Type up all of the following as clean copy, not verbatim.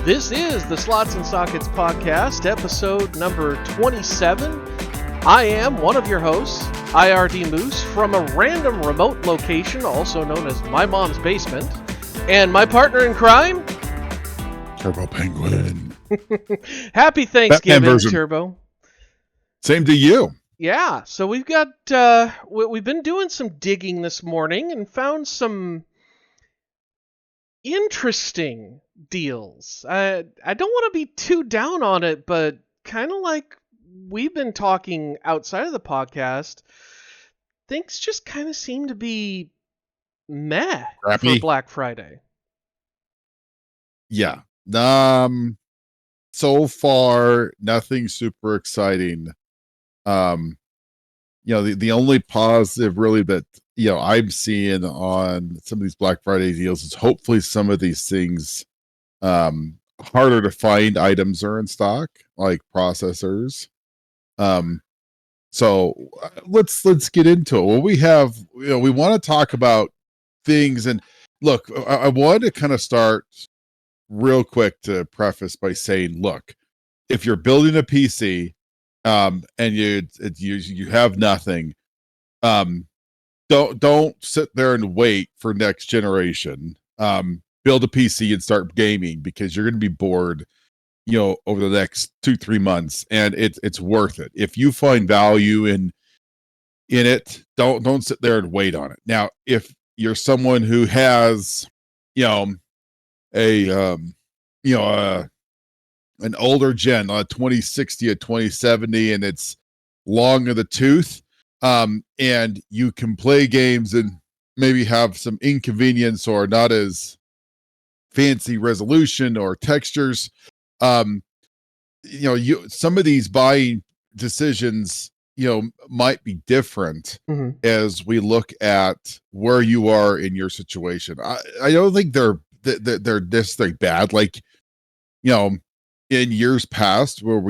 This is the Slots and Sockets Podcast, episode number 27. I am one of your hosts, IRD Moose, from a random remote location, also known as my mom's basement. And my partner in crime, Turbo Penguin. Happy Thanksgiving, Turbo. Same to you. Yeah, so we've got, we've been doing some digging this morning and found some interesting deals. I don't want to be too down on it, but kind of like we've been talking outside of the podcast, things just kind of seem to be meh Crappy. For Black Friday. Yeah. So far, nothing super exciting. The only positive really that I'm seeing on some of these Black Friday deals is hopefully some of these things, harder to find items are in stock, like processors. So let's get into it. Well, we have, we want to talk about things, and look, I want to kind of start real quick to preface by saying, look, if you're building a PC, and you have nothing, don't sit there and wait for next generation. Build a PC and start gaming, because you're going to be bored, over the next 2-3 months, and it's worth it. If you find value in it, don't sit there and wait on it. Now, if you're someone who has, an older gen, a 2060, a 2070, and it's long of the tooth, and you can play games and maybe have some inconvenience or not as fancy resolution or textures, some of these buying decisions, might be different as we look at where you are in your situation. I don't think they're necessarily bad. Like, in years past where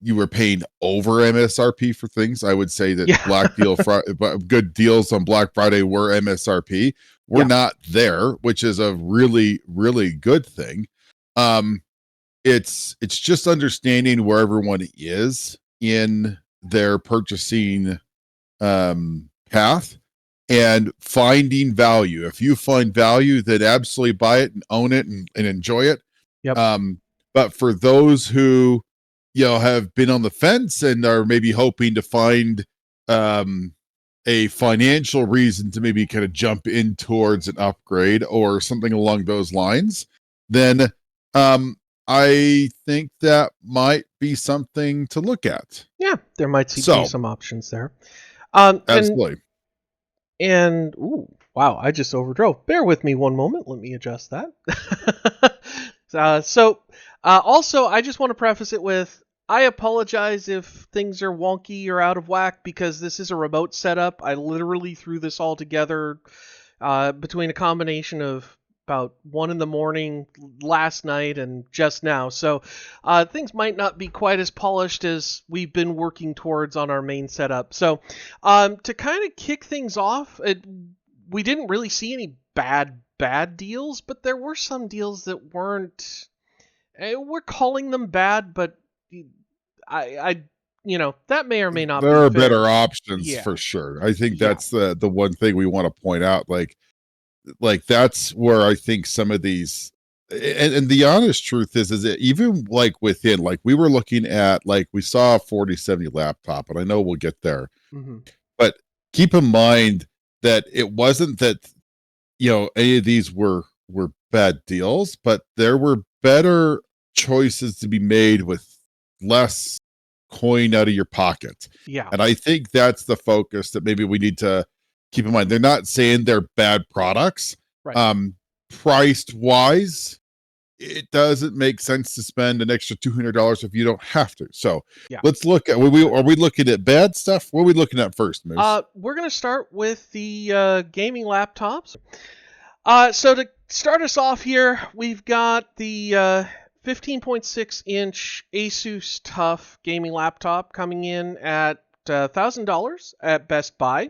you were paying over MSRP for things, I would say that good deals on Black Friday were MSRP. We're not there, which is a really, really good thing. It's just understanding where everyone is in their purchasing path and finding value. If you find value, then absolutely buy it and own it and enjoy it. Yep. But for those who, have been on the fence and are maybe hoping to find a financial reason to maybe kind of jump in towards an upgrade or something along those lines, then I think that might be something to look at. Yeah, there might be some options there. Absolutely. And ooh, wow, I just overdrove. Bear with me one moment. Let me adjust that. Also, I just want to preface it with, I apologize if things are wonky or out of whack, because this is a remote setup. I literally threw this all together between a combination of about 1 a.m. last night and just now. So things might not be quite as polished as we've been working towards on our main setup. So to kind of kick things off, we didn't really see any bad deals, but there were some deals that weren't, we're calling them bad, but I that may or may not there be are fair. better options for sure. I think that's the one thing we want to point out. Like that's where I think some of these, and the honest truth is that even like within, like we were looking at, like we saw a 4070 laptop, and I know we'll get there, but keep in mind that it wasn't that, any of these were bad deals, but there were better choices to be made with less coin out of your pocket. Yeah. And I think that's the focus that maybe we need to keep in mind. They're not saying they're bad products. Right. Priced wise, it doesn't make sense to spend an extra $200 if you don't have to. So let's look at, are we looking at bad stuff? What are we looking at first, Moose? We're going to start with the gaming laptops. So to start us off here, we've got the 15.6-inch Asus TUF gaming laptop coming in at $1,000 at Best Buy.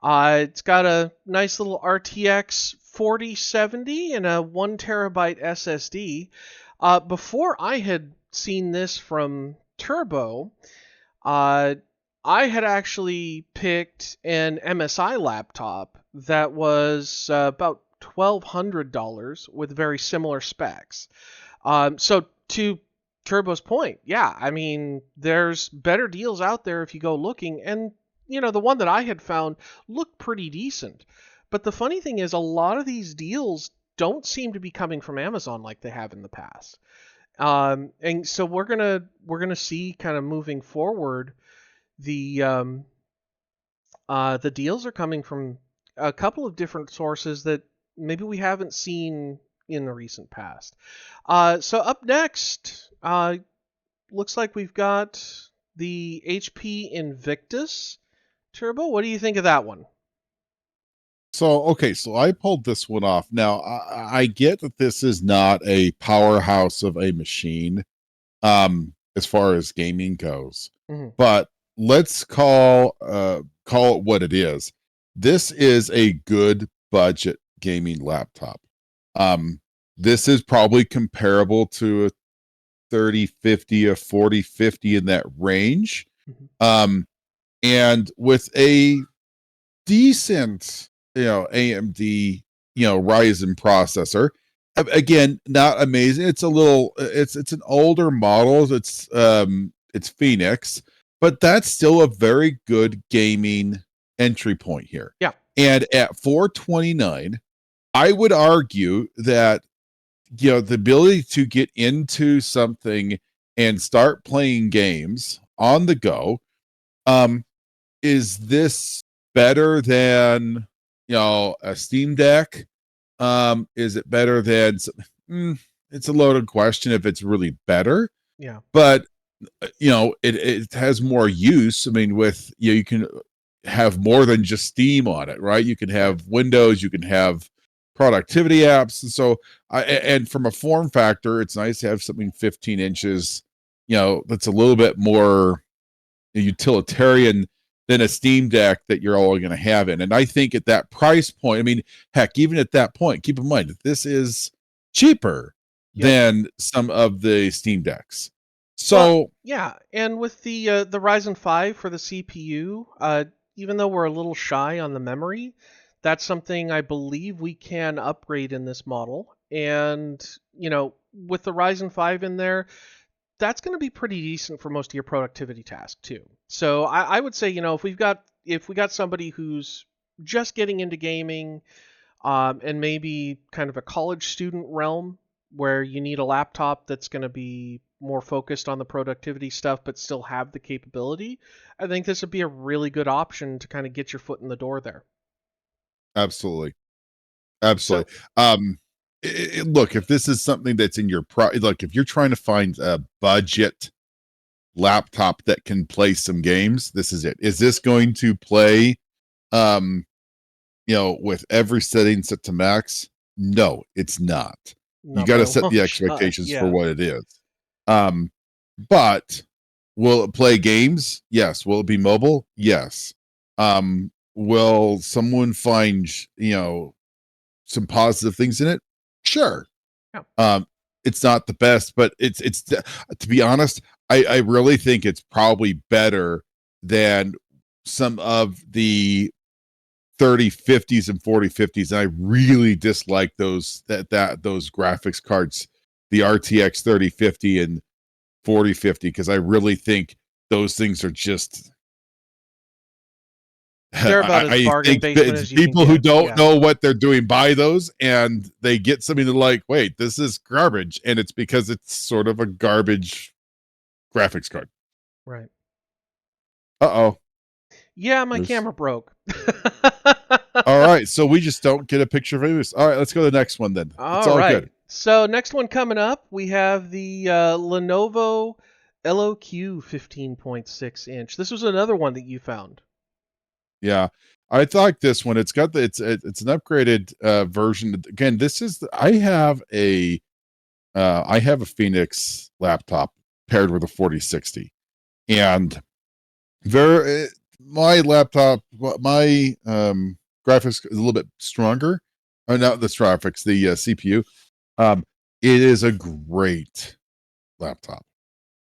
It's got a nice little RTX 4070 and a 1 terabyte SSD. Before I had seen this from Turbo, I had actually picked an MSI laptop that was about $1,200 with very similar specs. So to Turbo's point, yeah, I mean, there's better deals out there if you go looking, and the one that I had found looked pretty decent. But the funny thing is, a lot of these deals don't seem to be coming from Amazon like they have in the past. And so we're gonna see kind of moving forward the deals are coming from a couple of different sources that maybe we haven't seen in the recent past. So up next, looks like we've got the HP Invictus Turbo. What do you think of that one? So, okay, so I pulled this one off. Now, I get that this is not a powerhouse of a machine, as far as gaming goes, but let's call it what it is. This is a good budget gaming laptop. This is probably comparable to a 3050, a 4050 in that range. And with a decent, AMD, Ryzen processor. Again, not amazing. It's a little, it's an older model. It's Phoenix, but that's still a very good gaming entry point here. Yeah. And at $429, I would argue that, the ability to get into something and start playing games on the go, is this better than, a Steam Deck? Is it better than it's a loaded question if it's really better. Yeah. But it has more use. I mean, with you can have more than just Steam on it, right? You can have Windows, you can have productivity apps. And so and from a form factor, it's nice to have something 15 inches, that's a little bit more utilitarian than a Steam Deck that you're all going to have in. And I think at that price point, I mean, heck, even at that point, keep in mind that this is cheaper than some of the Steam Decks. So yeah, and with the Ryzen 5 for the CPU, even though we're a little shy on the memory, that's something I believe we can upgrade in this model. And with the Ryzen 5 in there, that's going to be pretty decent for most of your productivity tasks too. So I would say, if we got somebody who's just getting into gaming, and maybe kind of a college student realm where you need a laptop that's going to be more focused on the productivity stuff but still have the capability, I think this would be a really good option to kind of get your foot in the door there. Absolutely. So, look, if this is something that's in your look, if you're trying to find a budget laptop that can play some games, this is it. Is this going to play with every setting set to max? No, it's not. You got to set the expectations for what it is. But will it play games? Yes. Will it be mobile? Yes. Will someone find some positive things in it? Sure. Yeah. It's not the best, but it's to be honest, I really think it's probably better than some of the 3050s and 4050s. And I really dislike those graphics cards, the RTX 3050 and 4050, because I really think those things are just, they're about as bargain basement as you can people who don't know what they're doing buy those, and they get something they're like, wait, this is garbage, and it's because it's sort of a garbage graphics card. Right. Uh-oh. Yeah, my camera broke. All right, so we just don't get a picture of it. All right, let's go to the next one then. It's all right. Good. So next one coming up, we have the Lenovo LOQ 15.6 inch. This was another one that you found. Yeah, I thought this one. It's got it's an upgraded version. Again, this is I have a Phoenix laptop paired with a 4060, and my laptop, my graphics is a little bit stronger, Oh, no, the graphics, the CPU. It is a great laptop.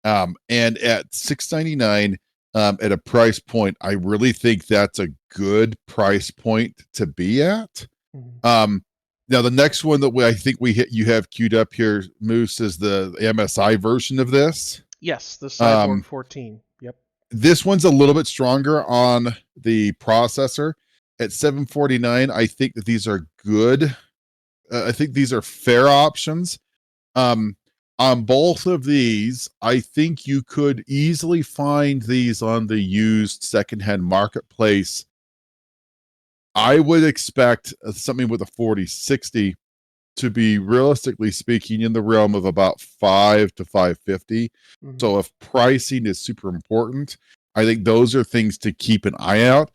And at $699, at a price point, I really think that's a good price point to be at. Now the next one that I think you have queued up here, Moose, is the MSI version of this. Yes, the Cyborg 14. Yep. This one's a little bit stronger on the processor. At $749, I think that these are good. I think these are fair options. On both of these, I think you could easily find these on the used secondhand marketplace. I would expect something with a 4060 to be, realistically speaking, in the realm of about $5 to $550. So if pricing is super important, I think those are things to keep an eye out.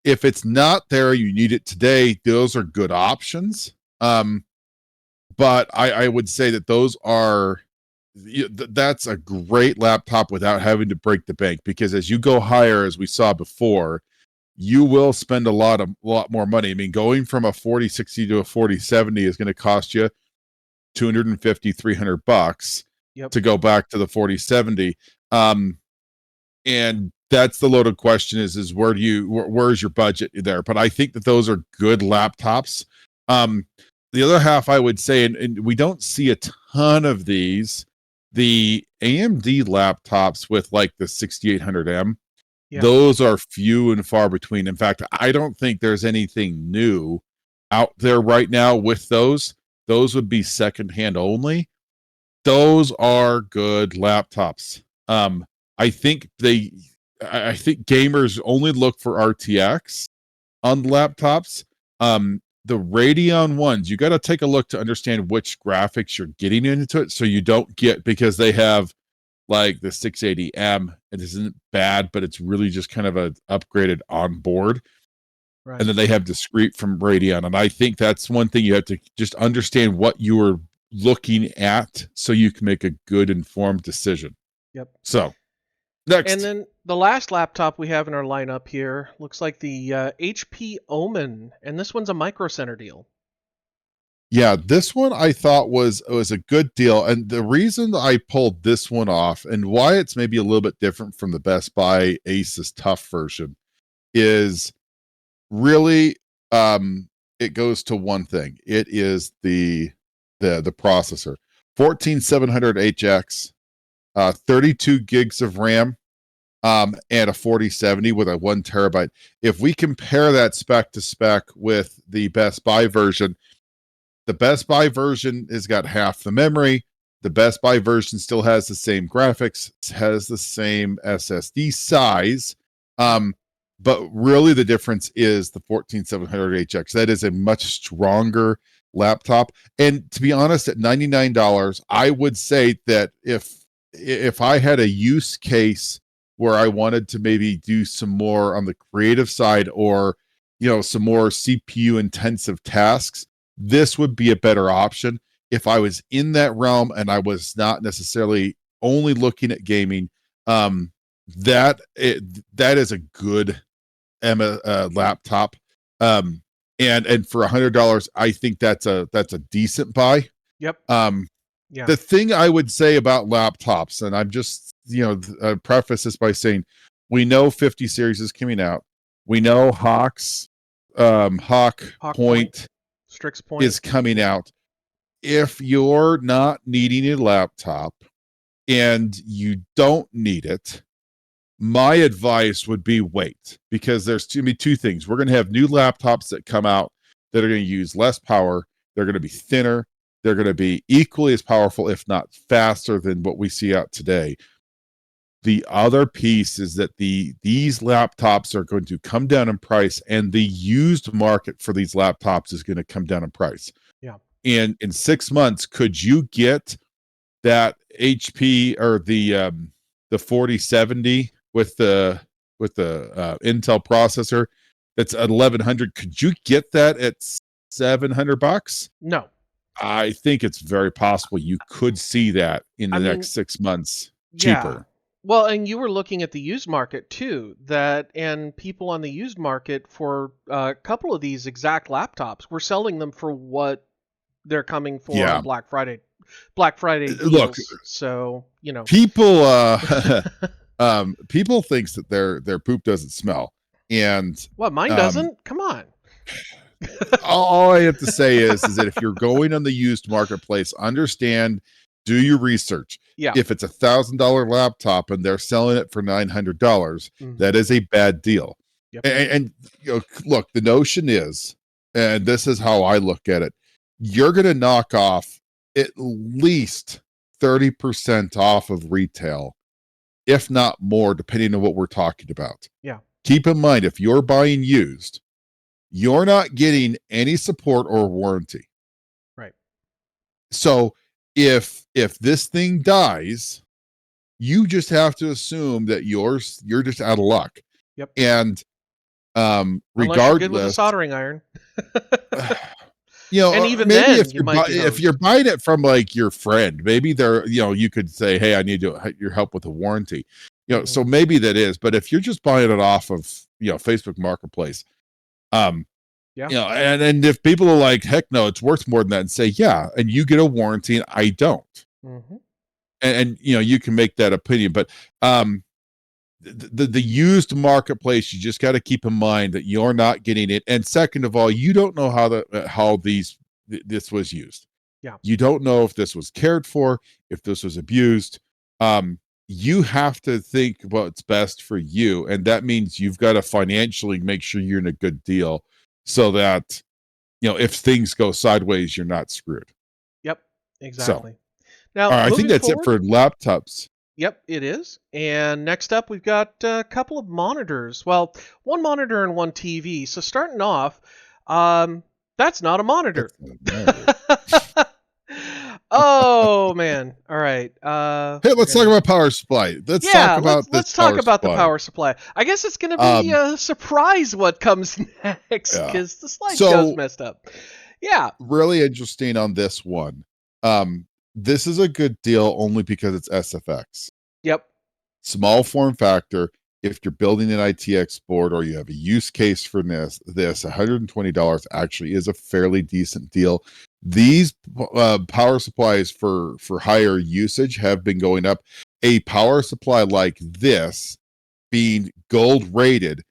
If it's not there, you need it today, those are good options. But I would say that those are, that's a great laptop without having to break the bank, because as you go higher, as we saw before, you will spend a lot more money. I mean, going from a 4060 to a 4070 is going to cost you $250, $300 to go back to the 4070. And that's the loaded question is where's your budget there? But I think that those are good laptops. The other half, I would say, and we don't see a ton of these, the AMD laptops with like the 6800M, those are few and far between. In fact, I don't think there's anything new out there right now with those. Those would be secondhand only. Those are good laptops. I think gamers only look for RTX on laptops. The Radeon ones, you got to take a look to understand which graphics you're getting into it, so you don't get, because they have like the 680M, it isn't bad, but it's really just kind of a upgraded on board. Right. And then they have discrete from Radeon, and I think that's one thing you have to just understand what you are looking at, so you can make a good informed decision. Yep. So next, and then the last laptop we have in our lineup here looks like the HP Omen, and this one's a Micro Center deal. Yeah, this one I thought was a good deal, and the reason I pulled this one off and why it's maybe a little bit different from the Best Buy Asus TUF version is really it goes to one thing. It is the processor. 14700HX, 32 gigs of RAM, and a 4070 with a 1 terabyte. If we compare that spec to spec with the Best Buy version, the Best Buy version has got half the memory. The Best Buy version still has the same graphics, has the same SSD size. But really the difference is the 14700HX. That is a much stronger laptop. And to be honest, at $99, I would say that if I had a use case where I wanted to maybe do some more on the creative side, or some more CPU intensive tasks, this would be a better option. If I was in that realm and I was not necessarily only looking at gaming, that is a good laptop. And for $100, I think that's a decent buy. Yep. Yeah. The thing I would say about laptops, and I'm just preface this by saying, we know 50 series is coming out. We know Hawk Point Strix Point is coming out. If you're not needing a laptop and you don't need it, my advice would be wait, because there's two things. We're going to have new laptops that come out that are going to use less power. They're going to be thinner. They're going to be equally as powerful, if not faster, than what we see out today. The other piece is that these laptops are going to come down in price, and the used market for these laptops is going to come down in price. Yeah. And in 6 months, could you get that HP or the 4070 with the Intel processor that's at 1100? Could you get that at $700? No. I think it's very possible you could see that in the next 6 months cheaper. Well, and you were looking at the used market too, and people on the used market for a couple of these exact laptops were selling them for what they're coming for Yeah. on Black Friday Look, deals. So, people people thinks that their poop doesn't smell. And what, mine um doesn't? Come on. all I have to say is that if you're going on the used marketplace, understand, do your research. Yeah. If it's $1,000 laptop and they're selling it for $900, that is a bad deal. Yep. And look, the notion is, and this is how I look at it, you're going to knock off at least 30% off of retail, if not more, depending on what we're talking about. Yeah. Keep in mind, if you're buying used, you're not getting any support or warranty. Right. So if this thing dies, you just have to assume that you're just out of luck. Yep. And Unless regardless, you're good with a soldering iron. and even maybe then, if you're buying it from like your friend, maybe they're, you could say, hey, I need your help with a warranty. So maybe that is, but if you're just buying it off of Facebook Marketplace, yeah. And if people are like, heck no, it's worth more than that, and say, yeah, and you get a warranty and I don't. And you can make that opinion, but the used marketplace, you just got to keep in mind that you're not getting it. And second of all, you don't know how this was used. Yeah. You don't know if this was cared for, if this was abused. You have to think what's best for you, and that means you've got to financially make sure you're in a good deal, so that if things go sideways, you're not screwed. Yep, exactly. So, now, I think that's it for laptops. Yep, it is. And next up, we've got a couple of monitors. Well, one monitor and one TV. So starting off, that's not a monitor. Oh man! All right. Hey, let's talk about power supply. Let's talk about the power supply. I guess it's going to be a surprise what comes next, because the slideshow's messed up. Yeah. Really interesting on this one. This is a good deal only because it's SFX. Yep. Small form factor. If you're building an ITX board or you have a use case for this $120 actually is a fairly decent deal. These power supplies for higher usage have been going up. A power supply like this, being gold rated,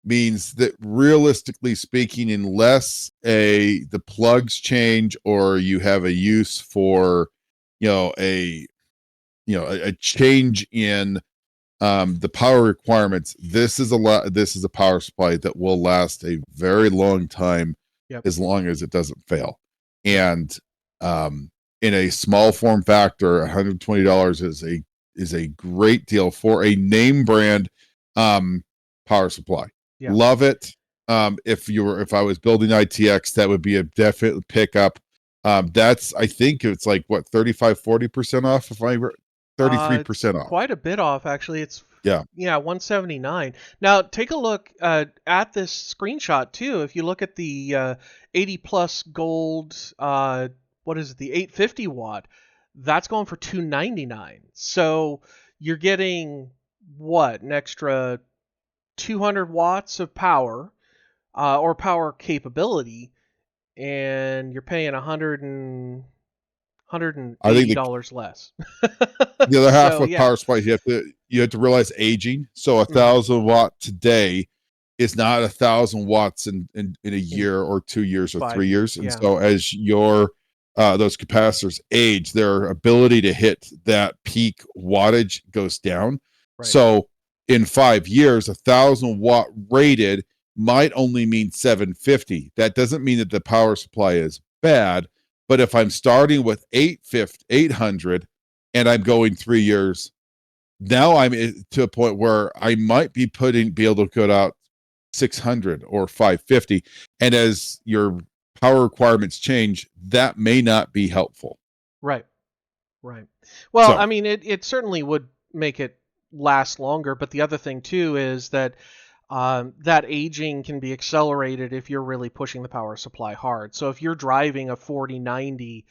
means that realistically speaking, unless the plugs change or you have a use for a change in the power requirements, this is a power supply that will last a very long time. Yep. As long as it doesn't fail. And in a small form factor, $120 is a great deal for a name brand power supply. Yeah. Love it. If I was building ITX, that would be a definite pickup. I think it's like what, 35-40% off, if I 33% off. Quite a bit off, actually. It's 179. Now take a look at this screenshot too. If you look at the 80 plus gold, what is it, the 850 watt, that's going for $299. So you're getting what, an extra 200 watts of power or power capability, and you're paying $180 less. The other half of power supply, you have to realize aging. So 1,000 watt today is not 1,000 watts in a year or 2 years or 3 years. And so as your those capacitors age, their ability to hit that peak wattage goes down. Right. So in 5 years, 1,000 watt rated might only mean 750. That doesn't mean that the power supply is bad. But if I'm starting with 800 and I'm going 3 years, now I'm to a point where I might be able to put out 600 or 550. And as your power requirements change, that may not be helpful. Right. Well, I mean, it certainly would make it last longer. But the other thing too is that that aging can be accelerated if you're really pushing the power supply hard. So if you're driving a 4090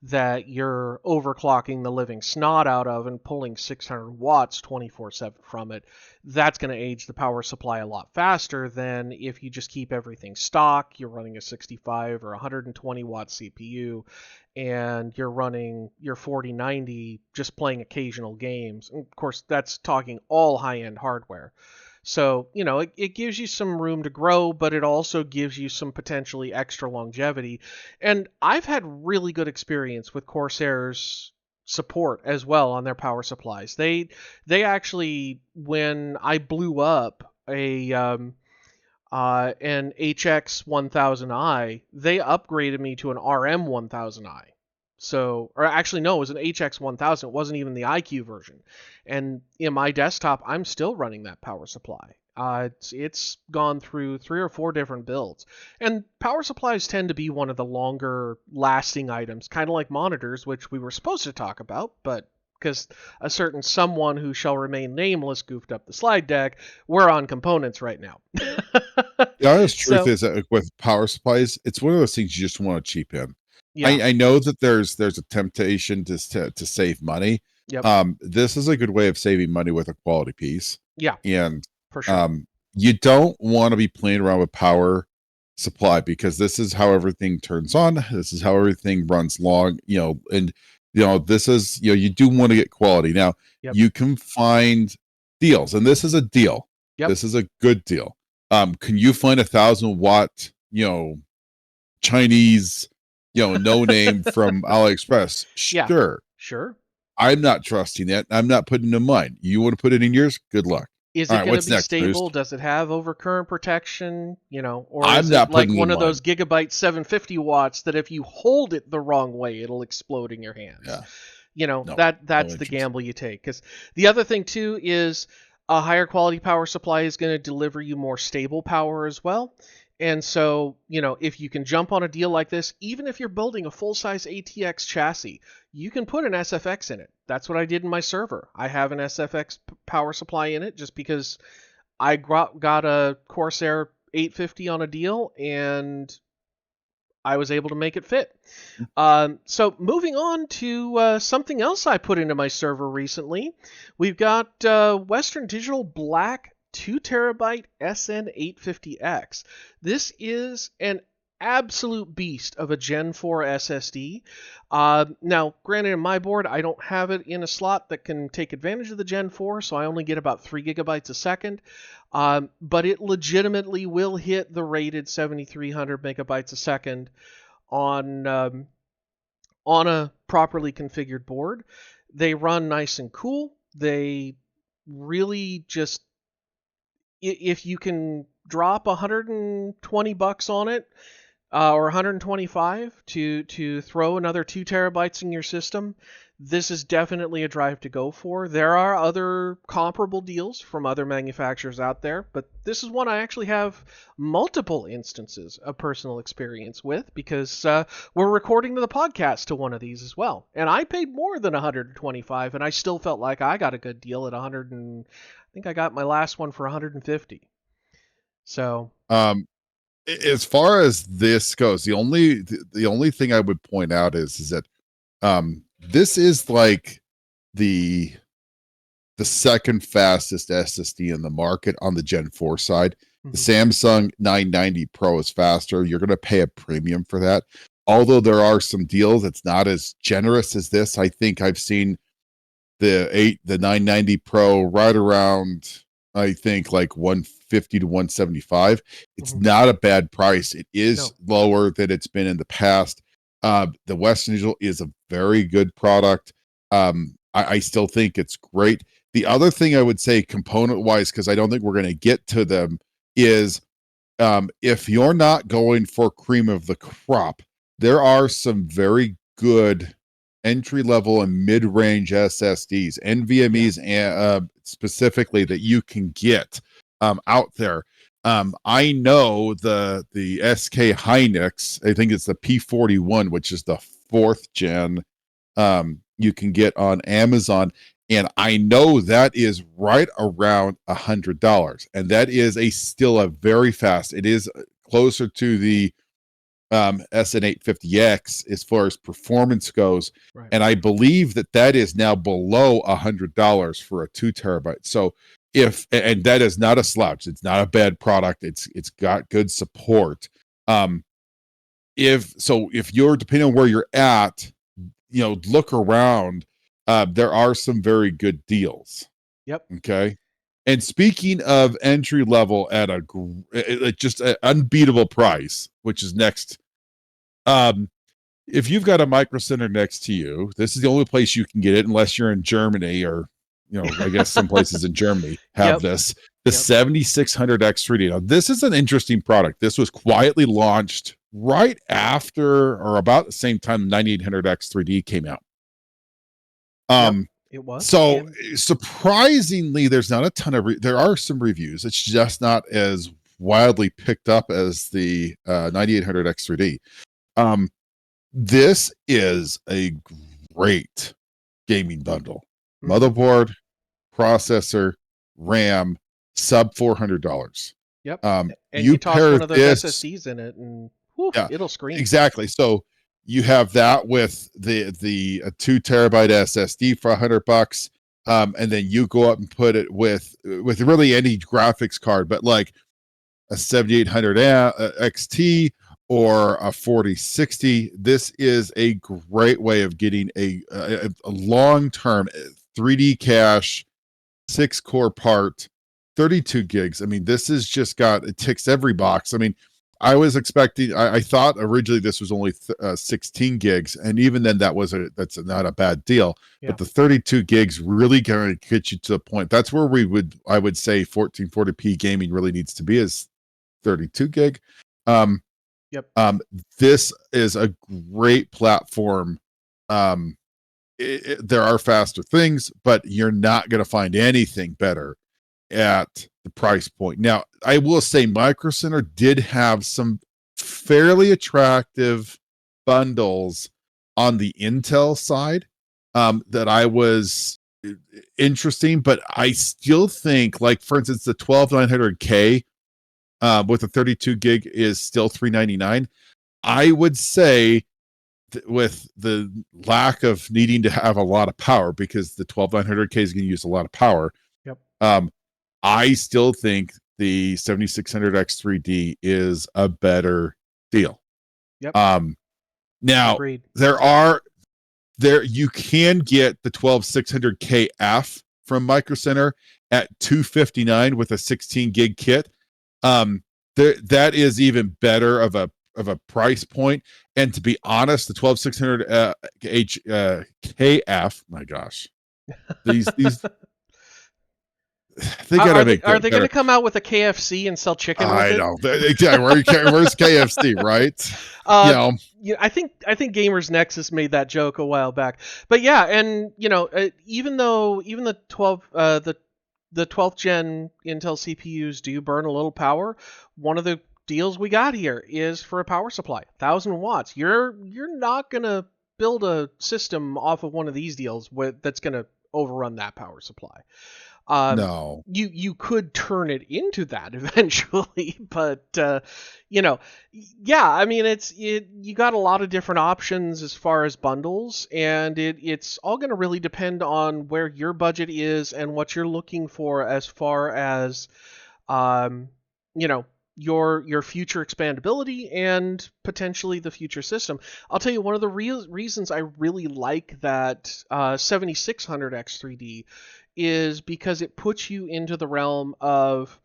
that you're overclocking the living snot out of and pulling 600 watts 24/7 from it, that's going to age the power supply a lot faster than if you just keep everything stock, you're running a 65 or 120 watt CPU, and you're running your 4090 just playing occasional games. And of course, that's talking all high-end hardware. So, it gives you some room to grow, but it also gives you some potentially extra longevity. And I've had really good experience with Corsair's support as well on their power supplies. They actually, when I blew up an HX1000i, they upgraded me to an RM1000i. So, or actually, no, it was an HX1000. It wasn't even the IQ version. And in my desktop, I'm still running that power supply. It's gone through 3 or 4 different builds. And power supplies tend to be one of the longer lasting items, kind of like monitors, which we were supposed to talk about, but because a certain someone who shall remain nameless goofed up the slide deck, we're on components right now. The honest truth is that with power supplies, it's one of those things you just want to cheap in. Yeah. I know that there's a temptation to save money. Yep. This is a good way of saving money with a quality piece. Yeah. And for sure. You don't want to be playing around with power supply because this is how everything turns on. This is how everything runs long, and this is, you do want to get quality. Now, you can find deals, and this is a deal. Yep. This is a good deal. Can you find 1,000 watt, Chinese, no name from AliExpress? Sure. I'm not trusting that. I'm not putting it in mine. You want to put it in yours? Good luck. Is it going to be stable? Does it have overcurrent protection? Or I'm is not it like one of those Gigabyte 750 watts that if you hold it the wrong way, it'll explode in your hands? Yeah. That's the gamble you take. Because the other thing too is a higher quality power supply is going to deliver you more stable power as well. And so, if you can jump on a deal like this, even if you're building a full-size ATX chassis, you can put an SFX in it. That's what I did in my server. I have an SFX power supply in it just because I got a Corsair 850 on a deal, and I was able to make it fit. So moving on to something else I put into my server recently. We've got Western Digital Black 2TB SN850X. This is an absolute beast of a Gen 4 SSD. Now, granted, in my board, I don't have it in a slot that can take advantage of the Gen 4, so I only get about 3 gigabytes a second. But it legitimately will hit the rated 7,300 megabytes a second on a properly configured board. They run nice and cool. They really just, if you can drop $120 on it, or 125 to throw another 2 terabytes in your system, this is definitely a drive to go for. There are other comparable deals from other manufacturers out there, but this is one I actually have multiple instances of personal experience with because we're recording the podcast to one of these as well. And I paid more than 125, and I still felt like I got a good deal at 100, and I think I got my last one for 150. So, as far as this goes, the only thing I would point out is that this is like the second fastest SSD in the market on the Gen 4 side. The Samsung 990 Pro is faster. You're going to pay a premium for that. Although there are some deals, it's not as generous as this. I think I've seen the 990 Pro right around, I think, like 150 to 175. It's not a bad price. It is lower than it's been in the past. The Western Digital is a very good product. I still think it's great. The other thing I would say component wise, because I don't think we're going to get to them, is if you're not going for cream of the crop, there are some very good entry level and mid range SSDs, NVMEs, and specifically that you can get out there. I know the SK Hynix, I think it's the P41, which is the 4th gen, you can get on Amazon. And I know that is right around $100. And that is still a very fast, it is closer to the SN850X as far as performance goes. Right. And I believe that is now below $100 for a 2 terabyte. So and that is not a slouch. It's not a bad product. It's got good support. If you're, depending on where you're at, look around, there are some very good deals. Yep. Okay. And speaking of entry level at just an unbeatable price, which is next. If you've got a Micro Center next to you, this is the only place you can get it, unless you're in Germany, or I guess some places in Germany have this. The 7600X 3D. Now, this is an interesting product. This was quietly launched right after or about the same time the 9800X 3D came out. It was. So surprisingly, there's not a ton of there are some reviews. It's just not as wildly picked up as the 9800X 3D. This is a great gaming bundle. Motherboard, processor, RAM, sub $400. Yep. And you toss one of those SSDs in it, and it'll scream. Exactly. So you have that with the 2 terabyte SSD for $100, and then you go up and put it with really any graphics card, but like a 7800 XT or a 4060. This is a great way of getting a long-term 3D cache, 6-core part, 32 gigs. I mean, this is just it ticks every box. I mean, I was expecting, I thought originally this was only 16 gigs. And even then that's not a bad deal, but the 32 gigs really going to get you to the point. That's where I would say 1440p gaming really needs to be, is 32 gig. This is a great platform. There are faster things, but you're not going to find anything better at the price point. Now, I will say Micro Center did have some fairly attractive bundles on the Intel side that I was interesting, but I still think, like, for instance, the 12900K with a 32 gig is still $399. I would say with the lack of needing to have a lot of power, because the 12900K is going to use a lot of power. I still think the 7600X 3D is a better deal. Now, agreed. You can get the 12600KF from Micro Center at $259 with a 16 gig kit. That is even better of a price point. And to be honest, the 12600 KF, my gosh, these they gotta make. Are they going to come out with a KFC and sell chicken? I know. Where's KFC, right? I think Gamers Nexus made that joke a while back, but yeah, and even the 12th gen Intel CPUs do burn a little power, one of the deals we got here is for a power supply, 1,000 watts. You're not going to build a system off of one of these deals that's going to overrun that power supply. No, you could turn it into that eventually, but I mean, you got a lot of different options as far as bundles, and it's all going to really depend on where your budget is and what you're looking for as far as your future expandability and potentially the future system. I'll tell you, one of the reasons I really like that 7600X 3D is because it puts you into the realm of,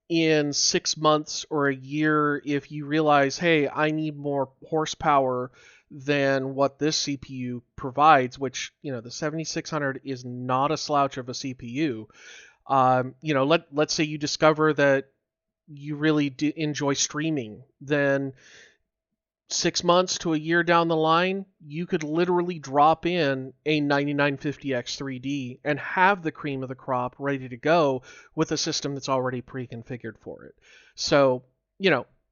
in 6 months or a year, if you realize, hey, I need more horsepower than what this CPU provides, which, the 7600 is not a slouch of a CPU. Let's say you discover that you really enjoy streaming, then 6 months to a year down the line, you could literally drop in a 9950X 3D and have the cream of the crop ready to go with a system that's already pre-configured for it. So,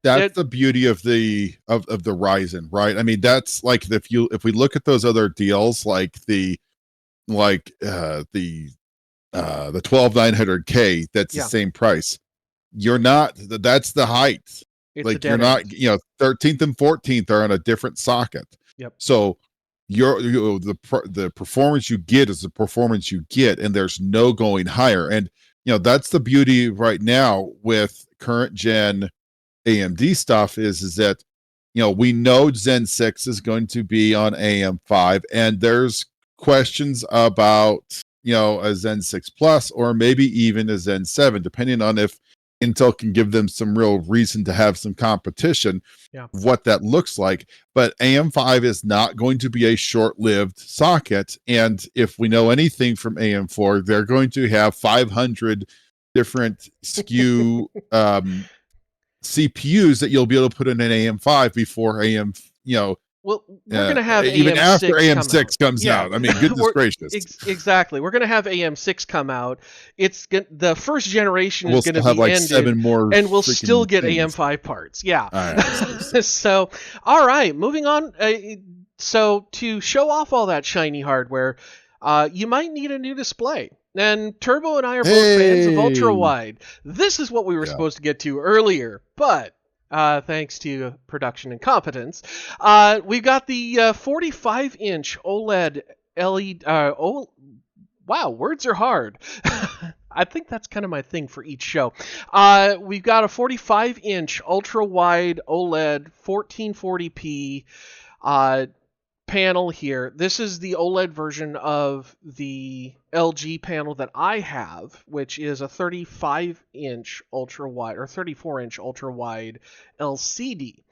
that's the beauty of the Ryzen, right? I mean, that's like, if we look at those other deals, like the 12900K, that's the same price. That's the height. It's a Like dead you're not, end. 13th and 14th are on a different socket. Yep. So the performance you get is the performance you get, and there's no going higher. And that's the beauty right now with current gen AMD stuff is that we know Zen 6 is going to be on AM5, and there's questions about a Zen 6 Plus or maybe even a Zen 7, depending on if Intel can give them some real reason to have some competition. Yeah. What that looks like. But AM5 is not going to be a short-lived socket, and if we know anything from AM4, they're going to have 500 different SKU CPUs that you'll be able to put in an AM5 before Well, we're going to have even AM6 after AM6 comes yeah. out. I mean, goodness gracious. Exactly. We're going to have AM6 come out. The first generation We'll is going to have be like ended, 7 more, and we'll still get things. AM5 parts. Yeah. All right. So, all right, moving on. So to show off all that shiny hardware, you might need a new display. And Turbo and I are both fans of ultrawide. This is what we were supposed to get to earlier, but thanks to production incompetence, we've got the 45-inch OLED LED. Wow, words are hard. I think that's kind of my thing for each show. We've got a 45-inch ultra-wide OLED 1440p panel here. This is the OLED version of the LG panel that I have, which is a 35-inch ultra-wide or 34-inch ultra-wide LCD.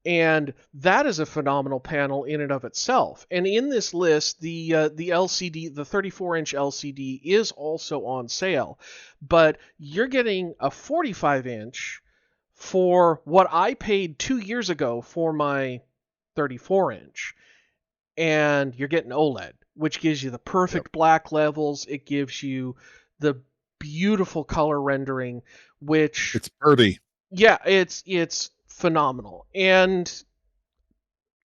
And that is a phenomenal panel in and of itself. And in this list, the LCD, the 34-inch LCD is also on sale. But you're getting a 45-inch for what I paid 2 years ago for my 34-inch. And you're getting OLED, which gives you the perfect black levels. It gives you the beautiful color rendering, which it's pretty. Yeah, it's phenomenal. And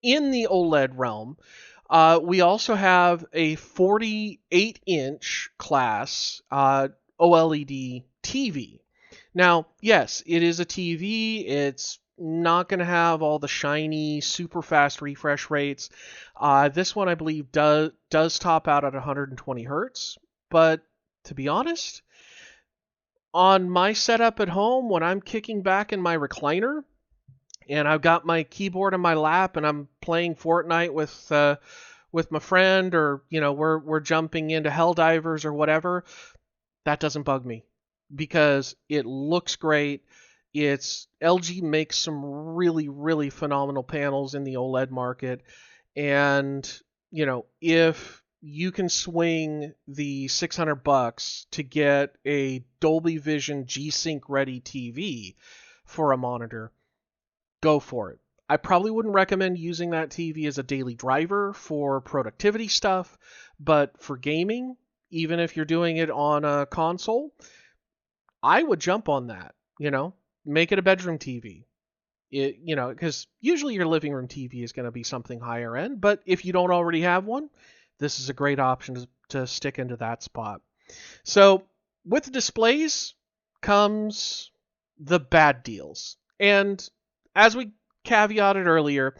in the OLED realm, we also have a 48-inch class OLED TV. Now, yes, it is a TV. It's not going to have all the shiny, super fast refresh rates. This one, I believe, does top out at 120 hertz. But to be honest, on my setup at home, when I'm kicking back in my recliner, and I've got my keyboard in my lap, and I'm playing Fortnite with my friend, or we're jumping into Helldivers or whatever, that doesn't bug me because it looks great. LG makes some really, really phenomenal panels in the OLED market. And, if you can swing the $600 to get a Dolby Vision G-Sync ready TV for a monitor, go for it. I probably wouldn't recommend using that TV as a daily driver for productivity stuff, but for gaming, even if you're doing it on a console, I would jump on that, make it a bedroom TV. Because usually your living room TV is going to be something higher end, but if you don't already have one, this is a great option to stick into that spot. So with the displays comes the bad deals. And as we caveated earlier,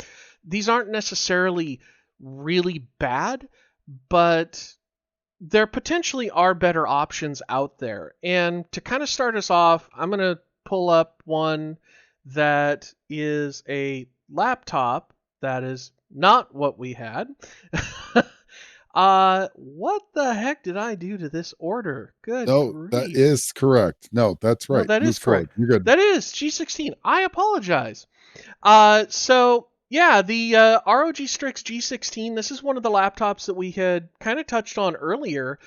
these aren't necessarily really bad, but there potentially are better options out there. And to kind of start us off, I'm going to pull up one that is a laptop that is not what we had. What the heck did I do to this order? Good grief. That is correct. No, that's right. No, that is correct. You're good. That is G16. I apologize. So yeah, the ROG Strix G16. This is one of the laptops that we had kind of touched on earlier.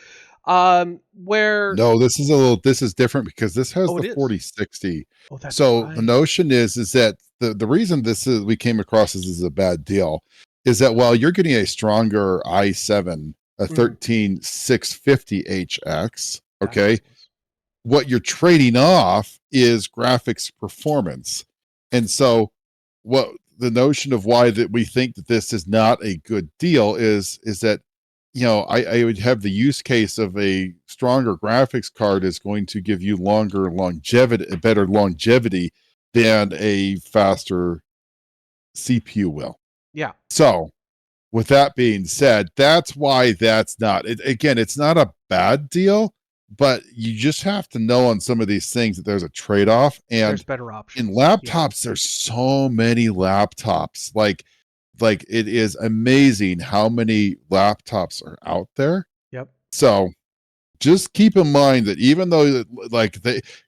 Where no, this is different because this has the 4060. Oh, that's so right. The notion is that the reason we came across this as a bad deal is that while you're getting a stronger i7, a 13650HX, okay, what you're trading off is graphics performance. And so what the notion of why that we think that this is not a good deal is that I would have the use case of a stronger graphics card is going to give you better longevity than a faster CPU will. Yeah. So with that being said, that's why that's not it. Again, it's not a bad deal, but you just have to know on some of these things that there's a trade-off. And There's better options. in laptops, there's so many laptops. Like it is amazing how many laptops are out there. Yep. So just keep in mind that even though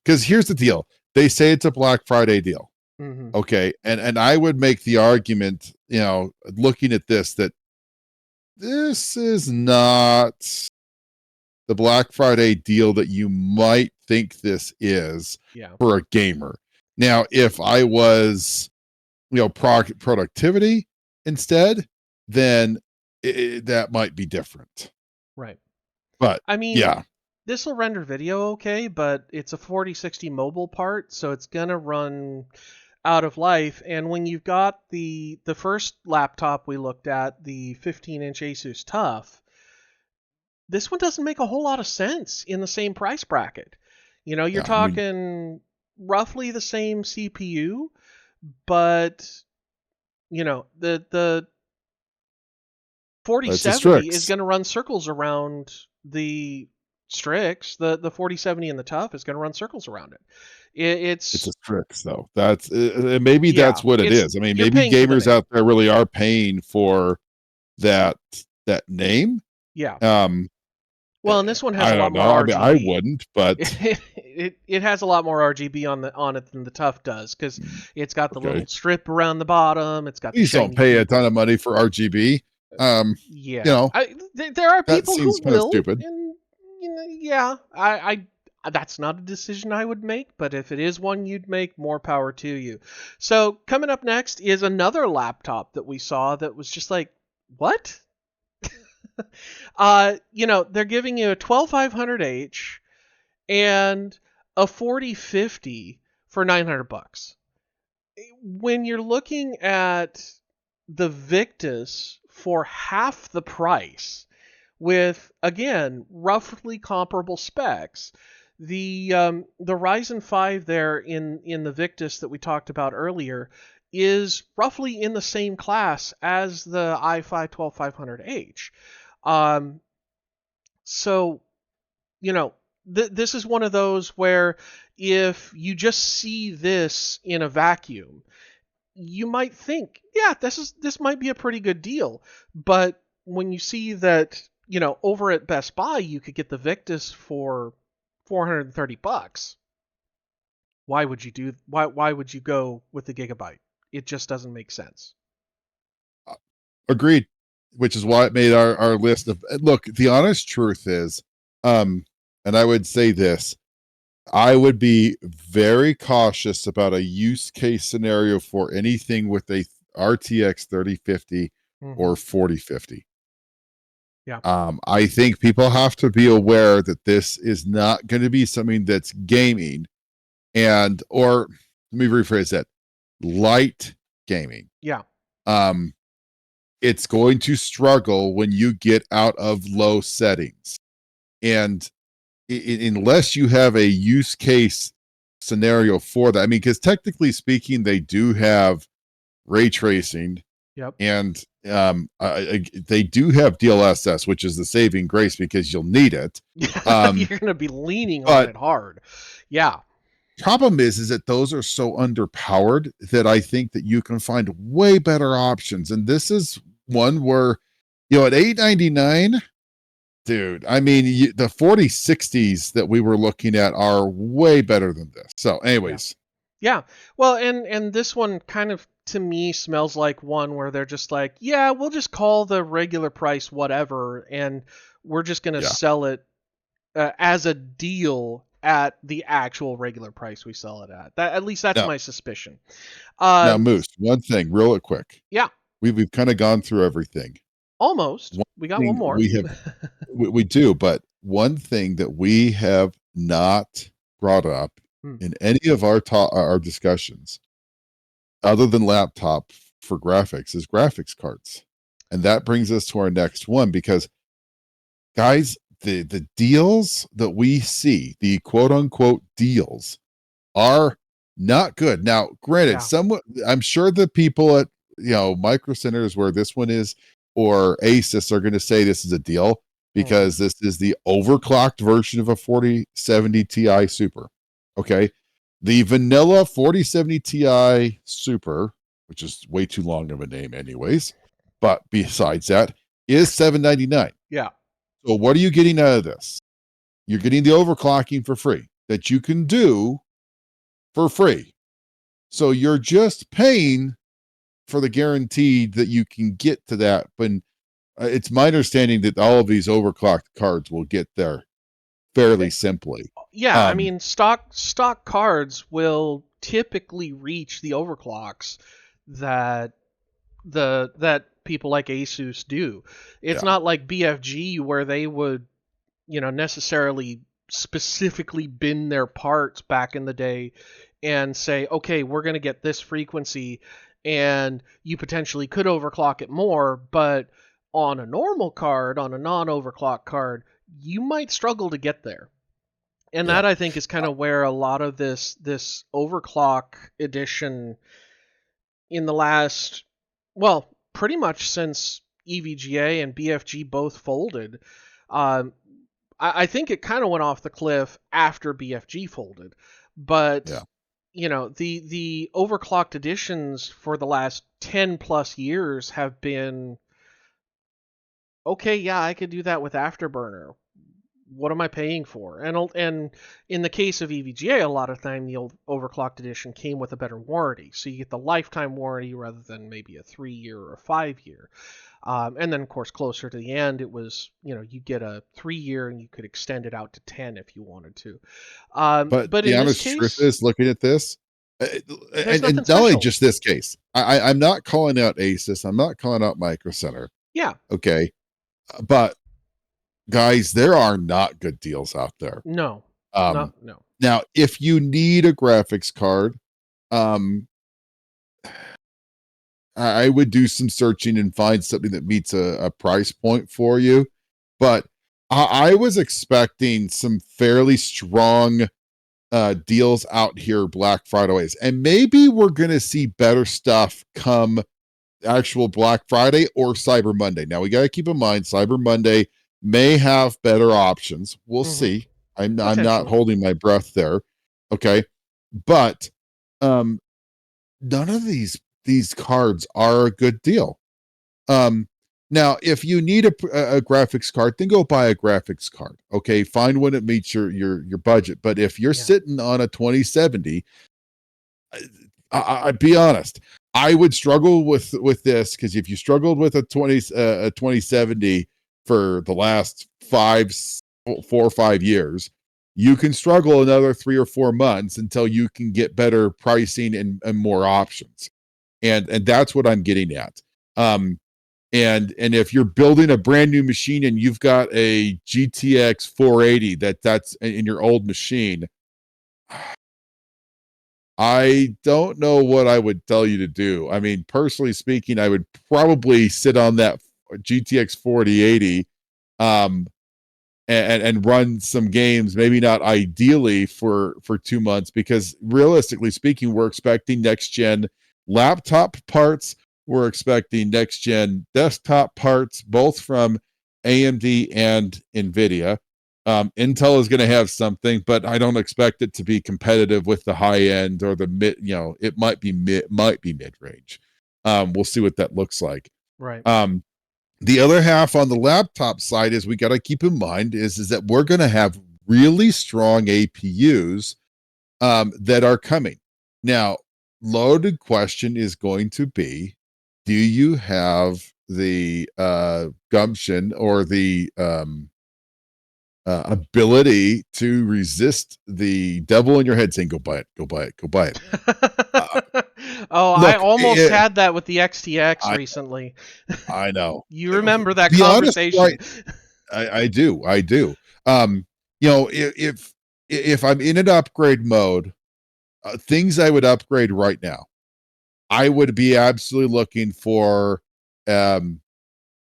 because here's the deal, they say it's a Black Friday deal. Mm-hmm. Okay. And I would make the argument, looking at this, that this is not the Black Friday deal that you might think this is for a gamer. Now, if I was, productivity instead, then that might be different. Right. But I mean, yeah, this will render video okay, but it's a 4060 mobile part, so it's gonna run out of life. And when you've got the first laptop we looked at, the 15-inch Asus TUF, this one doesn't make a whole lot of sense in the same price bracket. You're talking roughly the same CPU, but the 4070 is going to run circles around the Strix. The 4070 and the TUF is going to run circles around it. It's a Strix, though. That's maybe that's what it is. I mean, maybe gamers out there really are paying for that name. Yeah. Well, and this one has a lot more RGB. I mean, I wouldn't, but it has a lot more RGB on it than the TUF does, because it's got the little strip around the bottom. It's got. Please don't pay a ton of money for RGB. Yeah. There are people who will. Stupid. And, I that's not a decision I would make, but if it is one you'd make, more power to you. So coming up next is another laptop that we saw that was just like, what? They're giving you a 12500H and a 4050 for $900. When you're looking at the Victus for half the price, with, again, roughly comparable specs, the Ryzen 5 there in the Victus that we talked about earlier is roughly in the same class as the i5 12500H. So, this is one of those where if you just see this in a vacuum, you might think, yeah, this might be a pretty good deal. But when you see that, over at Best Buy, you could get the Victus for $430. Why would you why would you go with the Gigabyte? It just doesn't make sense. Agreed. Which is why it made our list of. Look, the honest truth is, and I would say this, I would be very cautious about a use case scenario for anything with a RTX 3050 or 4050. Yeah. I think people have to be aware that this is not going to be something that's gaming, or let me rephrase that, light gaming. Yeah. It's going to struggle when you get out of low settings. And unless you have a use case scenario for that, I mean, because technically speaking, they do have ray tracing. Yep. And they do have DLSS, which is the saving grace because you'll need it. You're going to be leaning on it hard. Yeah. Problem is that those are so underpowered that I think that you can find way better options. And this is one where, at $899, dude, I mean, the 4060s that we were looking at are way better than this. So anyways. Yeah. Well, and this one kind of, to me, smells like one where they're just like, yeah, we'll just call the regular price whatever, and we're just going to sell it as a deal at the actual regular price we sell it at. At least that's my suspicion. Now, Moose, one thing real quick. Yeah. We've kind of gone through everything. Almost. We got one more. We do, but one thing that we have not brought up in any of our discussions, other than laptop for graphics, is graphics cards. And that brings us to our next one, because, guys, the deals that we see, the quote unquote deals, are not good. Now, granted, Yeah. somewhat, I'm sure the people at, Micro Centers where this one is, or Asus, are going to say this is a deal because this is the overclocked version of a 4070 Ti Super. Okay. The vanilla 4070 Ti Super, which is way too long of a name anyways, but besides that, is $799. Yeah. So what are you getting out of this? You're getting the overclocking for free that you can do for free. So you're just paying for the guaranteed that you can get to that. But it's my understanding that all of these overclocked cards will get there fairly simply. Yeah, I mean, stock cards will typically reach the overclocks that that people like Asus do. It's not like BFG where they would, necessarily specifically bin their parts back in the day and say, okay, we're going to get this frequency and you potentially could overclock it more, but on a normal card, on a non-overclock card, you might struggle to get there. And that, I think, is kind of where a lot of this overclock edition in the last, well, pretty much since EVGA and BFG both folded, I think it kind of went off the cliff after BFG folded. But the overclocked editions for the last 10 plus years have been okay. Yeah, I could do that with Afterburner. What am I paying for? And in the case of EVGA, a lot of time the old overclocked edition came with a better warranty, so you get the lifetime warranty rather than maybe a 3-year or a 5-year. And then, of course, closer to the end, it was, you get a 3-year and you could extend it out to 10 if you wanted to. But the in honest this truth case, is, looking at this, there's and nothing not only special. just this case, I'm not calling out Asus, I'm not calling out Micro Center. Yeah. Okay. But guys, there are not good deals out there. No. No. No. Now, if you need a graphics card, I would do some searching and find something that meets a price point for you. But I was expecting some fairly strong deals out here Black Fridays, and maybe we're gonna see better stuff come actual Black Friday or Cyber Monday. Now we got to keep in mind Cyber Monday may have better options. We'll see. I'm not holding my breath there. Okay. But none of these cards are a good deal. Now if you need a graphics card, then go buy a graphics card. Okay, find one that meets your budget. But if you're sitting on a 2070, I'd be honest, I would struggle with this, because if you struggled with a 2070 for the last 4 or 5 years, you can struggle another 3 or 4 months until you can get better pricing and more options. And that's what I'm getting at. And if you're building a brand new machine and you've got a GTX 480 that's in your old machine, I don't know what I would tell you to do. I mean, personally speaking, I would probably sit on that GTX 4080 and run some games, maybe not ideally for 2 months, because realistically speaking, we're expecting next gen laptop parts. We're expecting next gen desktop parts, both from AMD and NVIDIA. Intel is going to have something, but I don't expect it to be competitive with the high end or the mid. It might be mid range. We'll see what that looks like. Right. The other half on the laptop side is we got to keep in mind is that we're going to have really strong APUs that are coming. Now, loaded question is going to be, do you have the gumption or the ability to resist the devil in your head saying, go buy it, go buy it, go buy it? Look, I almost had that with the XTX recently. I know. You remember that Be conversation? Honest, right? I do. If I'm in an upgrade mode, things I would upgrade right now, I would be absolutely looking for a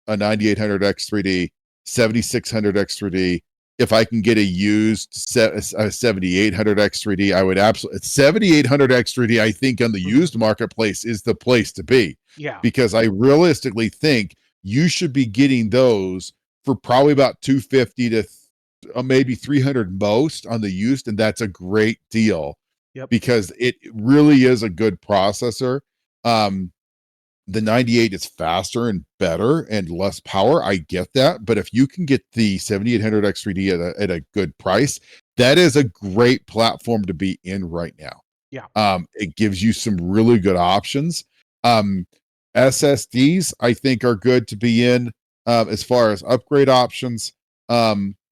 9800X 3D, 7600X 3D, if I can get a used 7800X3D, I would absolutely. 7800X3D, I think, on the used marketplace is the place to be. Yeah. Because I realistically think you should be getting those for probably about 250 to maybe 300 most on the used, and that's a great deal. Yep. Because it really is a good processor. The 98 is faster and better and less power. I get that. But if you can get the 7800X3D at a good price, that is a great platform to be in right now. Yeah. It gives you some really good options. SSDs, I think, are good to be in as far as upgrade options.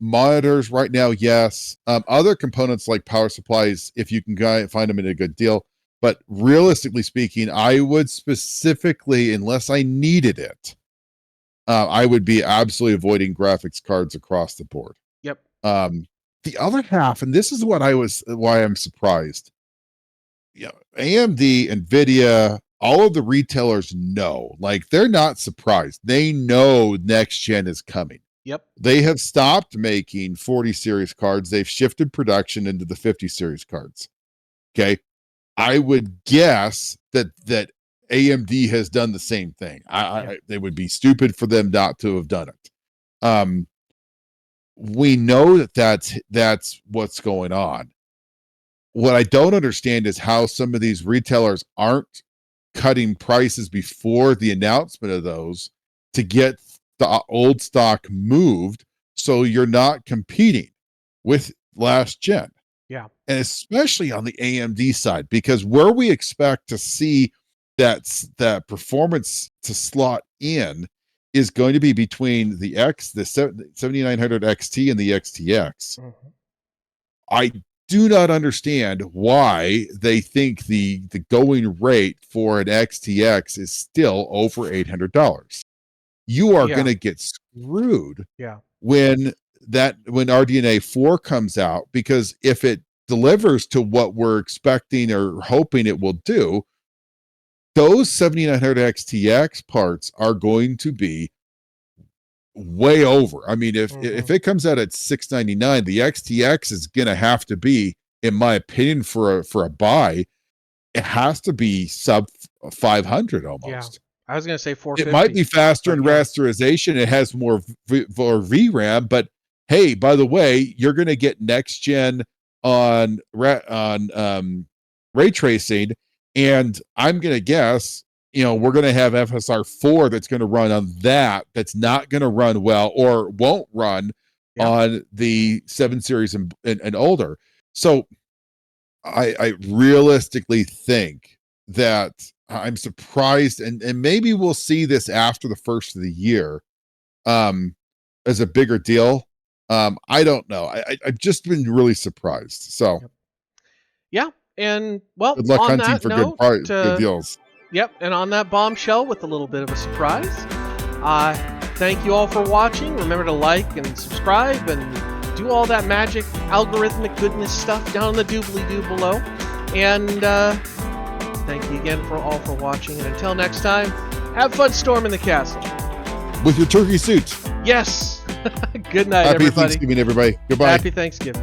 Monitors right now, yes. Other components like power supplies, if you can find them at a good deal. But realistically speaking, I would specifically, unless I needed it, I would be absolutely avoiding graphics cards across the board. Yep. The other half, and this is why I'm surprised. Yeah, AMD, Nvidia, all of the retailers know, like they're not surprised. They know next gen is coming. Yep. They have stopped making 40 series cards. They've shifted production into the 50 series cards. Okay. I would guess that AMD has done the same thing. They would be stupid for them not to have done it. We know that's what's going on. What I don't understand is how some of these retailers aren't cutting prices before the announcement of those to get the old stock moved, so you're not competing with last gen. Yeah. And especially on the AMD side, because where we expect to see that performance to slot in is going to be between the 7900 XT and the XTX. Mm-hmm. I do not understand why they think the going rate for an XTX is still over $800. You are going to get screwed when RDNA 4 comes out, because if it delivers to what we're expecting or hoping it will do, those 7900 XTX parts are going to be way over. I mean, if it comes out at $699, the XTX is going to have to be, in my opinion, for a buy, it has to be sub 500 almost. Yeah. I was going to say 450. It might be faster in rasterization. It has more VRAM, but hey, by the way, you're going to get next gen on ray tracing, and I'm going to guess, we're going to have FSR 4 that's going to run on that. That's not going to run well, or won't run on the 7 series and older. So I realistically think that I'm surprised, and maybe we'll see this after the first of the year as a bigger deal. I don't know. I've just been really surprised. So yeah, and well, good luck on hunting that for note, good deals. Yep, and on that bombshell with a little bit of a surprise, thank you all for watching. Remember to like and subscribe and do all that magic algorithmic goodness stuff down in the doobly-doo below. And thank you again for watching, and until next time, have fun storming the castle. With your turkey suit. Yes. Good night, Happy everybody. Thanksgiving, everybody. Goodbye. Happy Thanksgiving.